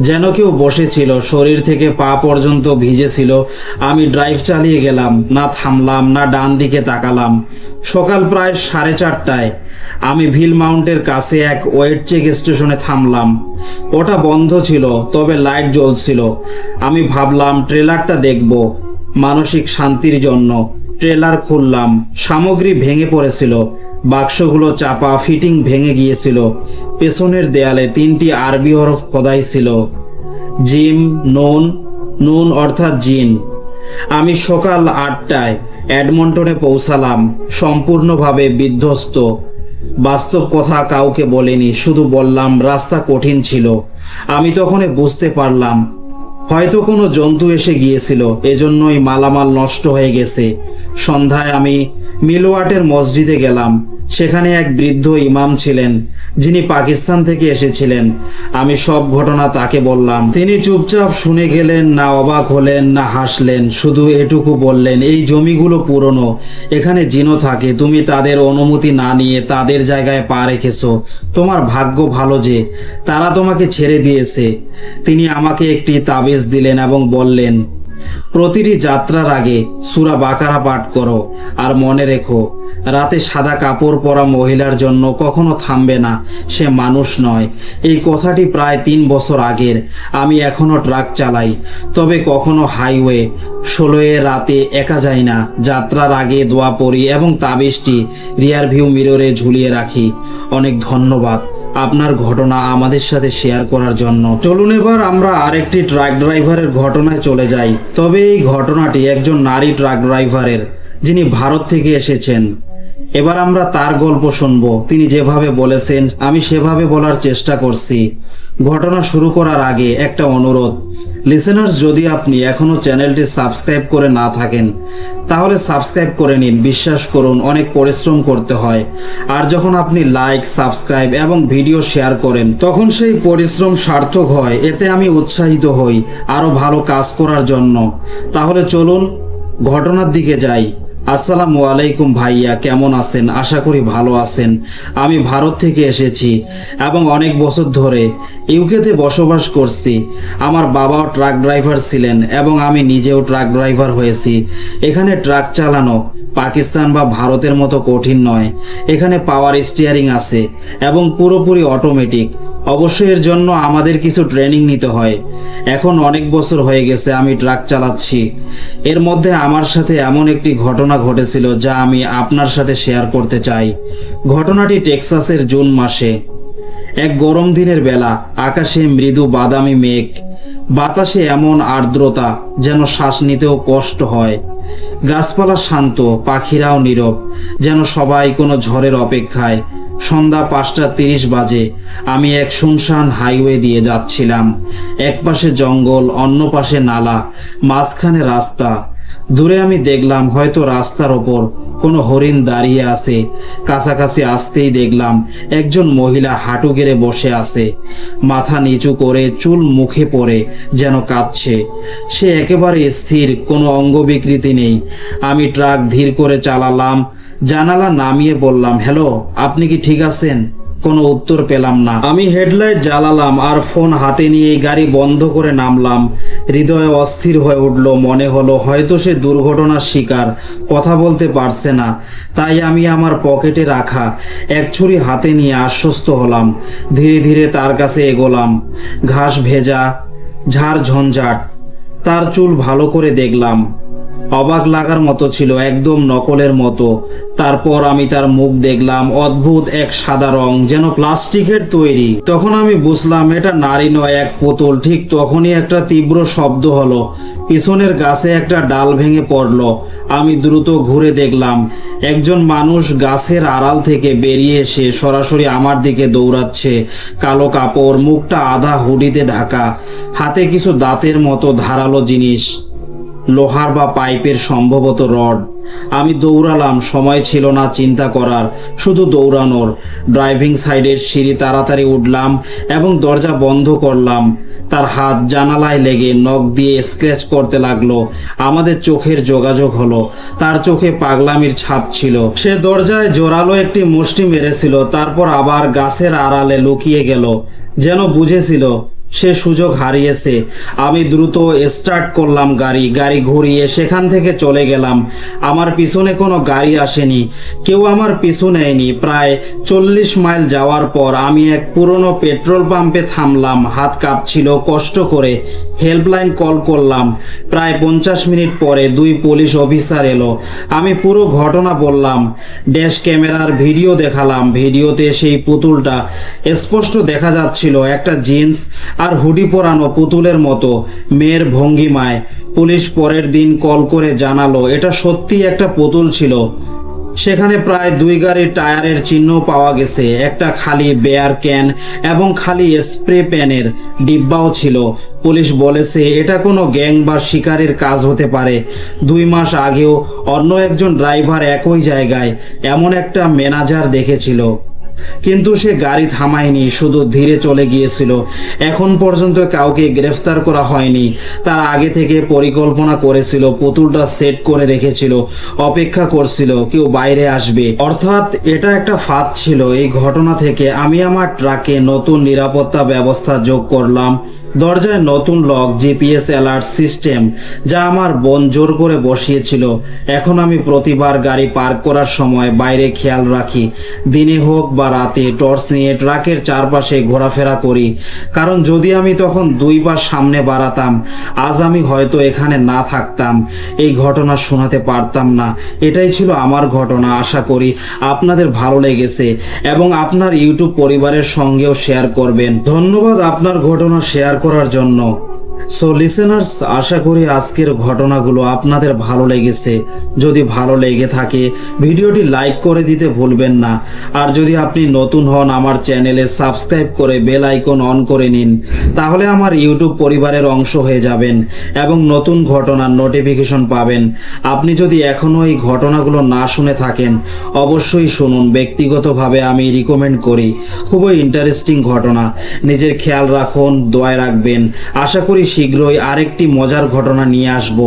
যেন কেউ বসেছিল, শরীর থেকে পা পর্যন্ত ভিজে ছিল। আমি ড্রাইভ চালিয়ে গেলাম, না থামলাম না ডান দিকে তাকালাম। সকাল প্রায় 4:30টায় আমি ভিল মাউন্টের কাছে এক ওয়েট চেক স্টেশনে থামলাম। ওটা বন্ধ ছিল, তবে লাইট জ্বলছিল। আমি ভাবলাম ট্রেলারটা দেখব মানসিক শান্তির জন্য। ট্রেলার খুললাম, সামগ্রী ভেঙে পড়েছিল, বাক্সগুলো চাপা, ফিটিং ভেঙে গিয়েছিল। পেছনের দেয়ালে 3টি আরবি হরফ খোদাই ছিল, জিম নুন, নুন অর্থাৎ জিন। আমি সকাল 8টায় এডমন্টনে পৌঁছালাম, সম্পূর্ণভাবে বিধ্বস্ত। বাস্তব কথা কাউকে বলিনি, শুধু বললাম রাস্তা কঠিন ছিল। আমি তখনই বুঝতে পারলাম হয়তো কোনো জন্তু এসে গিয়েছিল, এজন্যই মালামাল নষ্ট হয়ে গেছে। সন্ধ্যায় আমি মিলওয়াটের মসজিদে গেলাম। সেখানে এক বৃদ্ধ ইমাম ছিলেন, যিনি পাকিস্তান থেকে এসেছিলেন। আমি সব ঘটনা তাকে বললাম। তিনি চুপচাপ শুনে গেলেন, না অবাক হলেন না হাসলেন, শুধু এটুকু বললেন, এই জমিগুলো পুরনো, এখানে জিনও থাকে, তুমি তাদের অনুমতি না নিয়ে তাদের জায়গায় পা রেখেছো। তোমার ভাগ্য ভালো যে তারা তোমাকে ছেড়ে দিয়েছে। তিনি আমাকে একটি তাবিজ দিলেন এবং বললেন, প্রতিটি যাত্রার আগে সূরা বাকারা পাঠ করো, আর মনে রেখো রাতে সাদা কাপড় পরা মহিলার জন্য কখনো থামবে না, সে মানুষ নয়। এই কথাটি প্রায় 3 বছর আগের। আমি এখনো ট্রাক চালাই, তবে কখনো হাইওয়ে 16-এ রাতে একা যাই না। যাত্রার আগে দোয়া পড়ি এবং তাবিজটি রিয়ার ভিউ মিররে ঝুলিয়ে রাখি। অনেক ধন্যবাদ আপনার ঘটনা আমাদের সাথে শেয়ার করার জন্য। চলুন এবার আমরা আরেকটি ট্রাক ড্রাইভারের ঘটনায় চলে যাই। তবে এই ঘটনাটি একজন নারী ট্রাক ড্রাইভারের, যিনি ভারত থেকে এসেছেন। এবার আমরা তার গল্প শুনবো। তিনি যেভাবে বলেছেন আমি সেভাবে বলার চেষ্টা করছি। ঘটনা শুরু করার আগে একটা অনুরোধ, লিসেনার্স, যদি আপনি এখনো চ্যানেলটি সাবস্ক্রাইব করে না থাকেন তাহলে সাবস্ক্রাইব করে নিন। বিশ্বাস করুন, অনেক পরিশ্রম করতে হয়। আর যখন আপনি লাইক, সাবস্ক্রাইব এবং ভিডিও শেয়ার করেন তখন সেই পরিশ্রম সার্থক হয়। এতে আমি উৎসাহিত হই আরো ভালো কাজ করার জন্য। তাহলে চলুন ঘটনার দিকে যাই। আসসালামু আলাইকুম ভাইয়া, কেমন আছেন? আশা করি ভালো আছেন। আমি ভারত থেকে এসেছি এবং অনেক বছর ধরে ইউকেতে বসবাস করছি। আমার বাবাও ট্রাক ড্রাইভার ছিলেন এবং আমি নিজেও ট্রাক ড্রাইভার হয়েছি। এখানে ট্রাক চালানো পাকিস্তান বা ভারতের মতো কঠিন নয়। এখানে পাওয়ার স্টিয়ারিং আছে এবং পুরোপুরি অটোমেটিক। অবশ্যই এর জন্য আমাদের কিছু ট্রেনিং নিতে হয়। এখন অনেক বছর হয়ে গেছে আমি ট্রাক চালাচ্ছি। এর মধ্যে আমার সাথে এমন একটি ঘটনা ঘটেছিল যা আমি আপনার সাথে শেয়ার করতে চাই। ঘটনাটি টেক্সাসের জুন মাসে। এক গরম দিনের বেলা, আকাশে মৃদু বাদামি মেঘ, বাতাসে এমন আর্দ্রতা যেন শ্বাস নিতেও কষ্ট হয়। গাছপালা শান্ত, পাখিরাও নীরব, যেন সবাই কোনো ঝড়ের অপেক্ষায়। সন্ধ্যা 5:30 বাজে। আমি এক শুনশান হাইওয়ে দিয়ে যাচ্ছিলাম। এক পাশে জঙ্গল, অন্য পাশে নালা, মাঝখানে রাস্তা। দূরে আমি দেখলাম হয়তো রাস্তার ওপর কোনো হরিণ দাঁড়িয়ে আছে। কাছাকাছি আসতেই দেখলাম একজন মহিলা হাঁটু গেড়ে বসে আছে, মাথা নিচু করে, চুল মুখে পড়ে, যেন কাঁদছে। সে একেবারে স্থির, কোনো অঙ্গ বিকৃতি নেই। আমি ট্রাক ধীর করে চালালাম, জানালা নামিয়ে বললাম, হ্যালো, আপনি কি ঠিক আছেন? কোনো উত্তর পেলাম না। আমি হেডলাইট জ্বালালাম আর ফোন হাতে নিয়ে গাড়ি বন্ধ করে নামলাম। হৃদয়ে অস্থির হয়ে উঠল। মনে হলো হয়তো সে দুর্ঘটনার শিকার, কথা বলতে পারছে না। তাই আমি আমার পকেটে রাখা এক ছুরি হাতে নিয়ে আশ্বস্ত হলাম। ধীরে ধীরে তার কাছে এগোলাম। ঘাস ভেজা, ঝাড় ঝঞ্ঝাট। তার চুল ভালো করে দেখলাম। অবাক লাগার মতো ছিল, একদম নকলের মতো। তারপর আমি তার মুখ দেখলাম, অদ্ভুত এক সাদা রং, যেন প্লাস্টিকের তৈরি। তখন আমি বুঝলাম এটা নারী নয়, এক পুতুল। ঠিক তখনই একটা তীব্র শব্দ হলো। পিছনের গাছে একটা ডাল ভেঙে পড়লো। আমি দ্রুত ঘুরে দেখলাম একজন মানুষ গাছের আড়াল থেকে বেরিয়ে এসে সরাসরি আমার দিকে দৌড়াচ্ছে। কালো কাপড়, মুখটা আধা হুডিতে ঢাকা, হাতে কিছু দাঁতের মতো ধারালো জিনিস, লোহার বা পাইপের, সম্ভবত রড। আমি দৌড়ালাম, সময় ছিল না চিন্তা করার, শুধু দৌড়ানোর। ড্রাইভিং সাইডের সিঁড়ি তাড়াতাড়ি উঠলাম এবং দরজা বন্ধ করলাম। তার হাত জানালায় লেগে নখ দিয়ে স্ক্র্যাচ করতে লাগলো। আমাদের চোখের যোগাযোগ হলো। তার চোখে পাগলামির ছাপ ছিল। সে দরজায় জোরালো একটি মুষ্টি মেরেছিল, তারপর আবার গাছের আড়ালে লুকিয়ে গেল, যেন বুঝেছিল সে সুযোগ হারিয়েছে। আমি দ্রুত স্টার্ট করলাম গাড়ি ঘুরিয়ে সেখান থেকে চলে গেলাম। আমার পিছনে কোনো গাড়ি আসেনি, কেউ আমার পিছু নেয়নি। প্রায় 40 মাইল যাওয়ার পর আমি এক পুরনো পেট্রোল পাম্পে থামলাম। হাত কাঁপছিল। কষ্ট করে হেল্পলাইন কল করলাম। প্রায় 50 মিনিট পরে 2 পুলিশ অফিসার এলো। আমি পুরো ঘটনা বললাম, ড্যাশ ক্যামেরার ভিডিও দেখালাম। ভিডিওতে সেই পুতুলটা স্পষ্ট দেখা যাচ্ছিল, একটা জিন্স আর হুডি পরানো পুতুলের মতো মেয়ের ভঙ্গিমায়। পুলিশ পরের দিন কল করে জানালো এটা সত্যি একটা পুতুল ছিল। সেখানে প্রায় 2 গাড়ির টায়ারের চিহ্ন পাওয়া গেছে, একটা খালি বেয়ার ক্যান এবং খালি স্প্রে প্যানের ডিব্বাও ছিল। পুলিশ বলেছে এটা কোনো গ্যাং বা শিকারের কাজ হতে পারে। 2 মাস আগেও অন্য একজন ড্রাইভার একই জায়গায় এমন একটা ম্যানেজার দেখেছিল, কিন্তু সে গাড়ি থামায়নি, শুধু ধীরে চলে গিয়েছিল। এখন পর্যন্ত কাউকে গ্রেফতার করা হয়নি। তার আগে থেকে পরিকল্পনা করেছিল, পুতুলটা সেট করে রেখেছিল, অপেক্ষা করছিল কেউ বাইরে আসবে। অর্থাৎ এটা একটা ফাঁদ ছিল। এই ঘটনা থেকে আমি আমার ট্রাকে নতুন নিরাপত্তা ব্যবস্থা যোগ করলাম। দরজায় নতুন লক, জিপিএস অ্যালার্ট সিস্টেম, যা আমার বোন জোর করে বসিয়েছিল। এখন আমি প্রতিবার গাড়ি পার্ক করার সময় বাইরে খেয়াল রাখি। দিনে হোক বা রাতে টর্চ নিয়ে ট্রাকের চারপাশে ঘোরাফেরা করি, কারণ যদি আমি তখন 2 পা সামনে বাড়াতাম, আজ আমি হয়তো এখানে না থাকতাম, এই ঘটনা শোনাতে পারতাম না। এটাই ছিল আমার ঘটনা। আশা করি আপনাদের ভালো লেগেছে এবং আপনার ইউটিউব পরিবারের সঙ্গেও শেয়ার করবেন। ধন্যবাদ আপনার ঘটনা শেয়ার করার জন্য। সো লিসেনার্স, আশা করি আজকের ঘটনাগুলো আপনাদের ভালো লেগেছে। যদি ভালো লেগে থাকে ভিডিওটি লাইক করে দিতে ভুলবেন না। আর যদি আপনি নতুন হন, আমার চ্যানেলে সাবস্ক্রাইব করে বেল আইকন অন করে নিন, তাহলে আমার ইউটিউব পরিবারের অংশ হয়ে যাবেন এবং নতুন ঘটনার নোটিফিকেশন পাবেন। আপনি যদি এখনও এই ঘটনাগুলো না শুনে থাকেন অবশ্যই শুনুন। ব্যক্তিগতভাবে আমি রিকমেন্ড করি, খুবই ইন্টারেস্টিং ঘটনা। নিজের খেয়াল রাখুন, দোয়ায় রাখবেন। আশা করি শীঘ্রই আরেকটি মজার ঘটনা নিয়ে আসব।